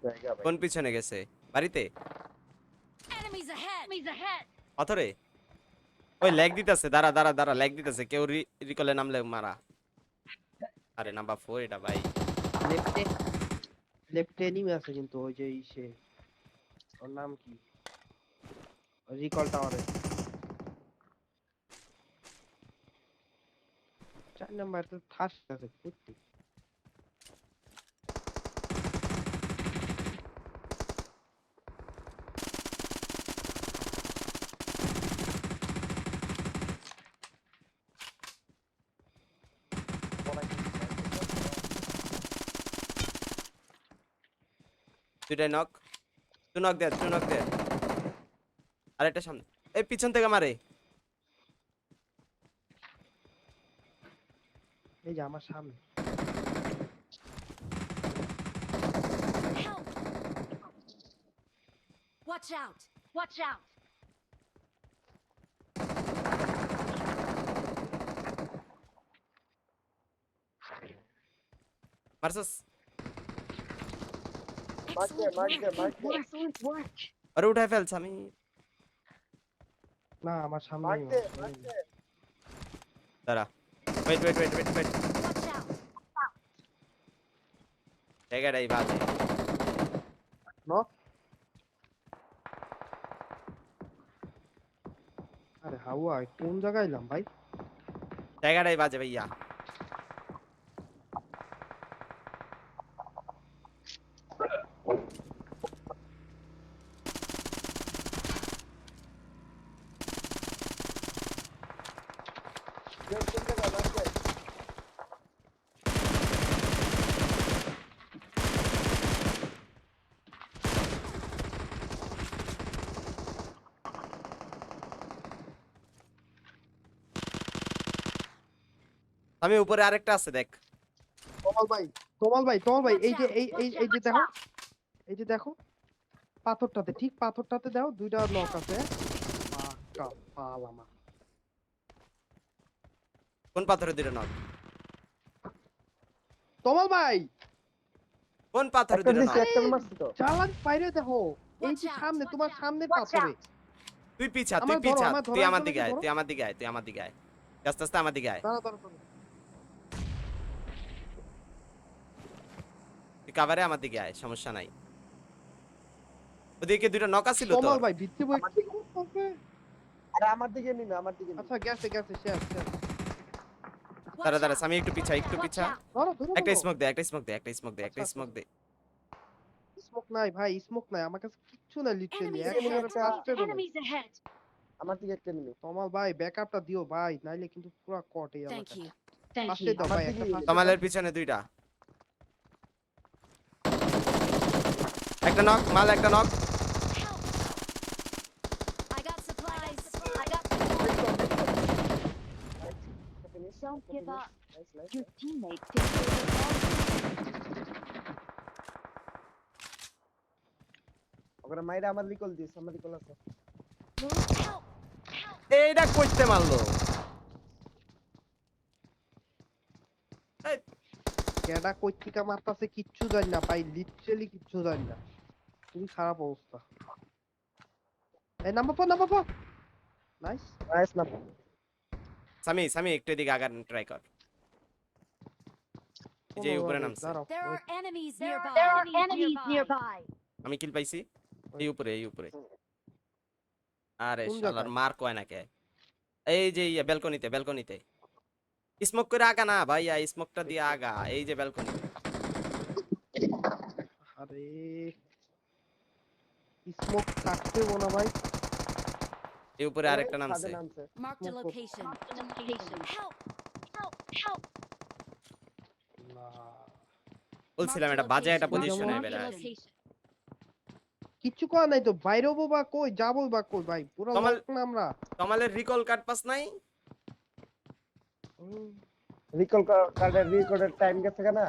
জায়গা ভাই। কোন পিছনে গেছে বাড়িতে পাথরে ওই ল্যাগ দিতেছে দাঁড়া দাঁড়া দাঁড়া ল্যাগ দিতেছে কেউ রিকলে নামলে মারা আরে নাম্বার 4 এটা ভাই লেফটে লেফটে এনিমি আছে কিন্তু ওই যে সে ওর নাম কি রিকল টাওয়ারে 4 নাম্বার তো ঠাস আছে কুত্তি দুইটাই নক টু নক দে আরেকটা সামনে এই পিছন থেকে মারে এই যে আমার সামনে Watch out! Watch out! মারছস Excellent work! আরে উঠাই ফেলছ আমি না আমার সামনে দাঁড়া ওয়েট Watch out! জায়গাটাই বাজে নক আরে হাওয়া কোন জায়গায় এলাম ভাই জায়গাটাই বাজে ভাইয়া আমি উপরে আরেকটা আছে দেখ তোমাল ভাই এই যে এই যে দেখো এই যে দেখো পাথরটাতে ঠিক পাথরটাতে দাও দুইটা নক আছে পাকা পাল আমার কোন পাথরে দুটো নক তোমাল ভাই কোন পাথরে দুটো নক চালান বাইরে দেখো এই যে সামনে তোমার সামনের পাথরে তুই পিছা আমার ধরো, আমার তুই ধরো, আমার আমার দিকে আয় ধরো। তুই আমার দিকে আয় তুই আমার দিকে আয় আস্তে আস্তে আমার দিকে আয় দাঁড়া তুই কাভারে আমার দিকে আয় সমস্যা নাই ওদিকে দুটো নক আছিল তো তোমাল ভাই ভিত্তি বই আরে আমার দিকে নিন আমার দিকে নিন আচ্ছা গেছে শেষ দাঁড়া দাঁড়া আমি একটু পিছা ধরো ধরো একটা স্মোক দে একটা স্মোক দে স্মোক নাই ভাই স্মোক নাই আমার কাছে কিচ্ছু নাই লিটারালি Enemies একেবারে ahead! ফার্স্টে Enemies ahead! আমার দিকে একটা নিন তোমাল ভাই ব্যাকআপটা দিও ভাই নাইলে কিন্তু পুরো কট এই আমার Thank কাছে you. Thank ফার্স্টে you. দাও ভাই আমার একটা দিকে ফার্স্টে তমালের পিছনে দুইটা একটা নক মাল একটা knock Help! I got supplies. Don't give up. Your teammate can do it all. ওখানে মাইরা আমার রিকল দিস আমার রিকল আছে Help! এইটা কইতে মারলো কেডা কই থেকে মারতাছে কিচ্ছু জানি না ভাই লিটারালি কিচ্ছু জানি না খুবই খারাপ অবস্থা এই নাম্বার 4 নাইস নাইস না সামি একটু এদিকে আগার ট্রাই কর এই যে উপরে নামছে দাঁড়াও There wait, are enemies nearby. There are enemies nearby. আমি কিল পাইছি এই উপরে আরে কোন শালার জায়গায়? মার কয় না কে এই যে ব্যালকনিতে স্মোক করে আগা না ভাইয়া স্মোকটা দিয়ে আগা এই যে ব্যালকনি আরে স্মোক কাটতে না ভাই এই উপরে আরেকটা নামছে Marked a location. Help! Help! না বলছিলাম এটা বাজে একটা পজিশনে বেরা কিচ্ছু করা নাই তো বাইরে হবো বা কই যাবো বা কই ভাই পুরো তোমার- লোক না আমরা কমালের রিকল কার্ড পাস নাই হুম, রিকল কার্ডের রিকর্ডের টাইম গেছে কেনা